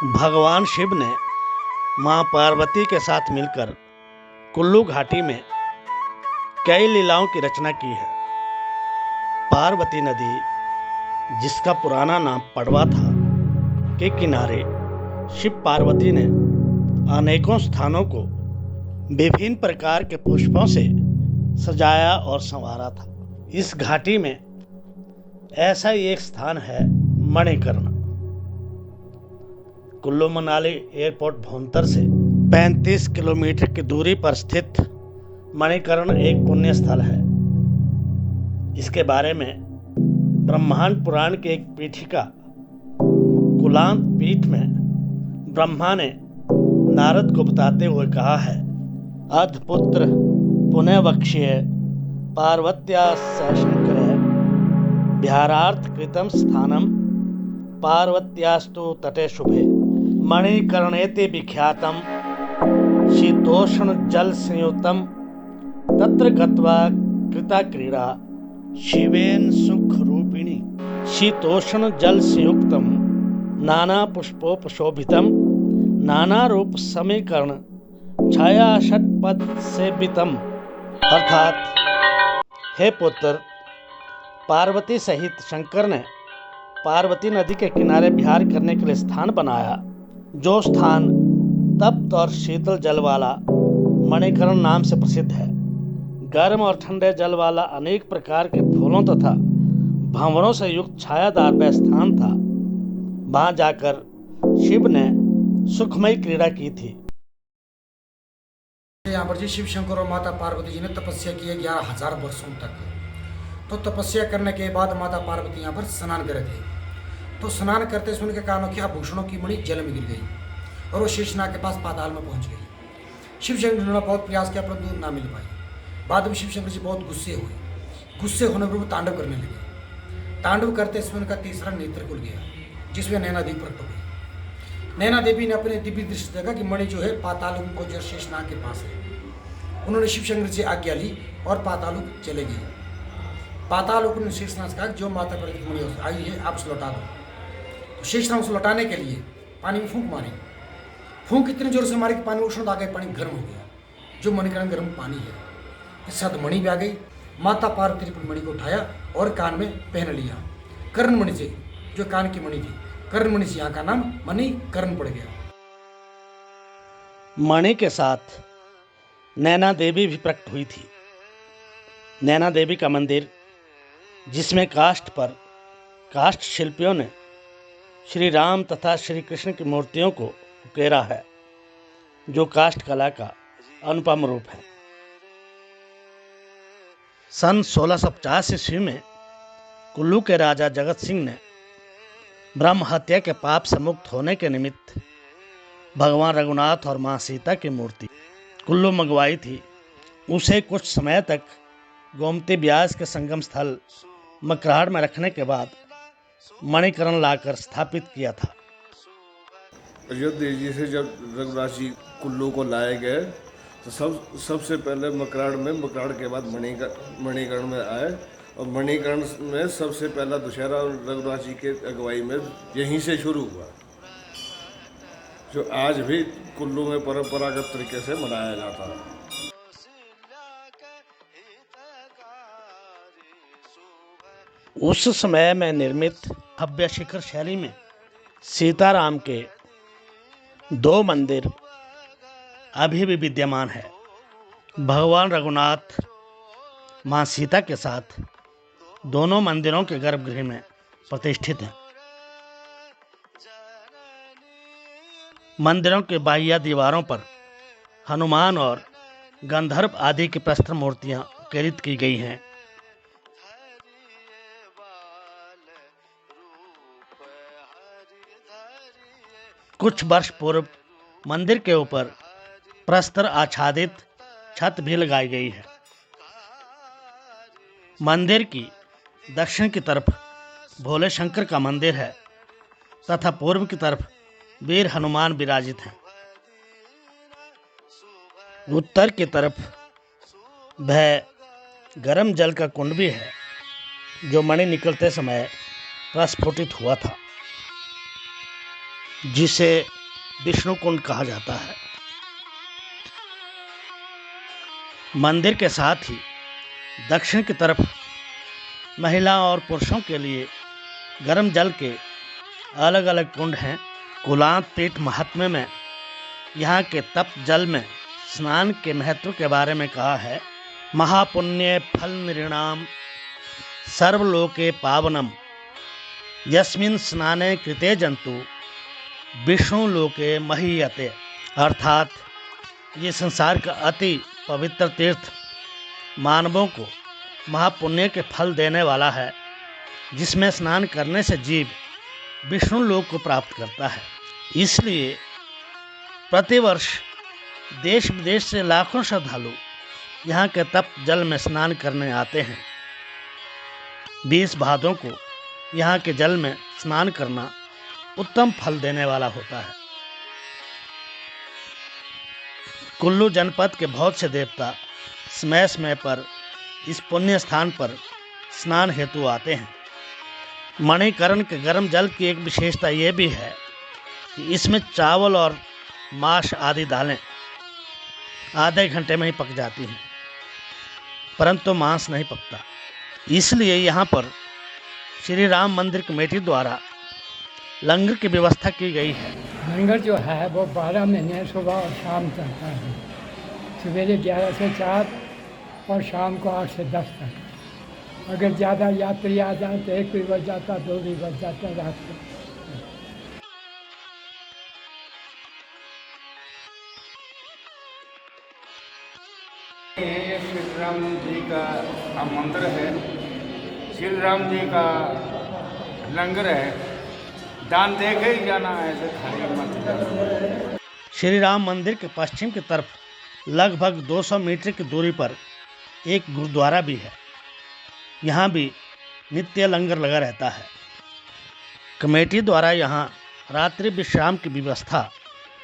भगवान शिव ने मां पार्वती के साथ मिलकर कुल्लू घाटी में कई लीलाओं की रचना की है। पार्वती नदी, जिसका पुराना नाम पड़वा था, के किनारे शिव पार्वती ने अनेकों स्थानों को विभिन्न प्रकार के पुष्पों से सजाया और संवारा था। इस घाटी में ऐसा ही एक स्थान है, मणिकर्ण। कुल्लू मनाली एयरपोर्ट भुंतर से 35 किलोमीटर की दूरी पर स्थित मणिकर्ण एक पुण्य स्थल है। इसके बारे में ब्रह्मांड पुराण के एक पीठिका कुलांत पीठ में ब्रह्मा ने नारद को बताते हुए कहा है, अधपुत्र पुनः वक्ष्ये पार्वत्या शंकर बिहारार्थ कृतम स्थानम पार्वत्यास्तु तटे शुभे मणिकर्णेति विख्यातम शीतोष्ण जल संयुक्तम तत्र गत्वा कृता क्रीड़ा शिवेन सुख रूपिणी शीतोष्ण जल संयुक्तम नाना पुष्पोपशोभितम नाना रूप समीकरण छाया षटपद सेवितम। अर्थात, हे पुत्र, पार्वती सहित शंकर ने पार्वती नदी के किनारे विहार करने के लिए स्थान बनाया, जो स्थान तप्त और शीतल जल वाला मणिकर्ण नाम से प्रसिद्ध है। गर्म और ठंडे जल वाला अनेक प्रकार के फूलों तथा भंवरों से युक्त छायादार वह स्थान था। वहां जाकर शिव ने सुखमयी क्रीड़ा की थी। यहाँ पर जी शिव शंकर और माता पार्वती जी ने तपस्या की है 11,000 वर्षों तक। तो तपस्या करने के बाद माता पार्वती यहाँ पर स्नान करे थे। तो स्नान करते समय उनके कानों की आभूषणों की मणि जल में गिर गई और वो शेषनाग के पास पाताल में पहुंच गई। शिव शंकर ने बहुत प्रयास किया परंतु ना मिल पाई। बाद में शिव शंकर जी बहुत गुस्से हुए। गुस्से होने पर वो तांडव करने लगे। तांडव करते समय उनका तीसरा नेत्र खुल गया, जिसमें नैना देवी प्रकट हो गई। नैना देवी ने अपने दिव्य दृष्टि देखा कि मणि जो है पातालुक को जो शेषनाग के पास है। उन्होंने शिव शंकर से आज्ञा ली और पातालुक चले गए। पातालुक ने शेषनाग से कहा, जो माता पार्वती की मणि आई है आप उसे लौटा दो। तो शेषनाग उसे लौटाने के लिए पानी में फूंक मारी। फूंक इतनी जोर से मारी कि पानी उष्ण आ गया, पानी गर्म हो गया। जो मणिकर्ण गर्म पानी है, इस साथ मणि भी आ गई। माता पार्वती ने मणि को उठाया और कान में पहन लिया। कर्णमणि से, जो कान की मणि थी, कर्णमणि से यहाँ का नाम मणिकर्ण पड़ गया। मणि के साथ नैना देवी भी प्रकट हुई थी। नैना देवी का मंदिर, जिसमें काष्ठ पर काष्ठ शिल्पियों ने श्री राम तथा श्री कृष्ण की मूर्तियों को उकेरा है, जो काष्ठ कला का अनुपम रूप है। सन 1650 ईस्वी में कुल्लू के राजा जगत सिंह ने ब्रह्म हत्या के पाप से मुक्त होने के निमित्त भगवान रघुनाथ और मां सीता की मूर्ति कुल्लू मंगवाई थी। उसे कुछ समय तक गोमती ब्यास के संगम स्थल मकराड़ में रखने के बाद मणिकर्ण लाकर स्थापित किया था। अयोध्या जी से जब रघुनाथ जी कुल्लू को लाए गए तो सबसे पहले मकराड़ के बाद मणिकर्ण में आए और मणिकर्ण में सबसे पहला दशहरा रघुनाथ जी के अगुवाई में यहीं से शुरू हुआ, जो आज भी कुल्लू में परंपरागत तरीके से मनाया जाता है। उस समय में निर्मित भव्य शिखर शैली में सीताराम के 2 मंदिर अभी भी विद्यमान है। भगवान रघुनाथ मां सीता के साथ दोनों मंदिरों के गर्भगृह में प्रतिष्ठित हैं। मंदिरों के बाह्य दीवारों पर हनुमान और गंधर्व आदि की प्रस्तर मूर्तियां उकेरित की गई हैं। कुछ वर्ष पूर्व मंदिर के ऊपर प्रस्तर आच्छादित छत भी लगाई गई है। मंदिर की दक्षिण की तरफ भोले शंकर का मंदिर है तथा पूर्व की तरफ वीर हनुमान विराजित हैं। उत्तर की तरफ वह गर्म जल का कुंड भी है, जो मणि निकलते समय प्रस्फुटित हुआ था। जिसे विष्णु कुंड कहा जाता है। मंदिर के साथ ही दक्षिण की तरफ महिला और पुरुषों के लिए गर्म जल के अलग अलग कुंड हैं। कुलांत पीठ महात्म्य में यहाँ के तप जल में स्नान के महत्व के बारे में कहा है। महापुण्य फल नृणाम सर्वलोके पावनम यस्मिन् स्नाने कृते जंतु विष्णु लोके महीयते। अर्थात ये संसार का अति पवित्र तीर्थ मानवों को महापुण्य के फल देने वाला है, जिसमें स्नान करने से जीव विष्णु लोक को प्राप्त करता है। इसलिए प्रतिवर्ष देश विदेश से लाखों श्रद्धालु यहाँ के तप जल में स्नान करने आते हैं। 20 भादों को यहाँ के जल में स्नान करना उत्तम फल देने वाला होता है। कुल्लू जनपद के बहुत से देवता समय समय पर इस पुण्य स्थान पर स्नान हेतु आते हैं। मणिकर्ण के गर्म जल की एक विशेषता ये भी है कि इसमें चावल और मांस आदि दालें आधे घंटे में ही पक जाती हैं, परंतु मांस नहीं पकता। इसलिए यहाँ पर श्री राम मंदिर कमेटी द्वारा लंगर की व्यवस्था की गई है। लंगर जो है वो 12 महीने सुबह और शाम चलता है। सवेरे 11 से 4 और शाम को 8 से 10 तक। अगर ज़्यादा यात्री आ जाए तो 1 भी बज जाता, 2 भी बज जाता रात को। ये श्री राम जी का मंदिर है, श्री राम जी का लंगर है। दान दे के ही जाना है, ऐसे खाली मत जाना। श्री राम मंदिर के पश्चिम की तरफ लगभग 200 मीटर की दूरी पर एक गुरुद्वारा भी है। यहाँ भी नित्य लंगर लगा रहता है। कमेटी द्वारा यहाँ रात्रि विश्राम की व्यवस्था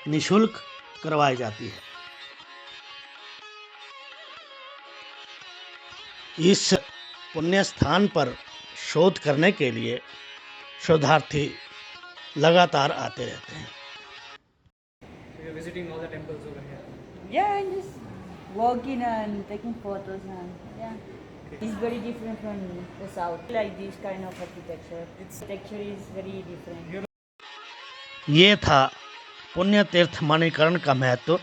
निःशुल्क करवाई जाती है। इस पुण्य स्थान पर शोध करने के लिए शोधार्थी लगातार आते रहते हैं। Yeah, and just walking and taking photos and yeah, it's very different from the south. Like this kind of architecture, its architecture is very different. ये था पुण्य तीर्थ मणिकर्ण का महत्व।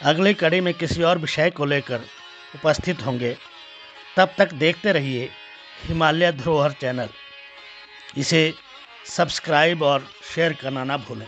अगली कड़ी में किसी और विषय को लेकर उपस्थित होंगे। तब तक देखते रहिए हिमालय धरोहर चैनल। इसे सब्सक्राइब और शेयर करना ना भूलें।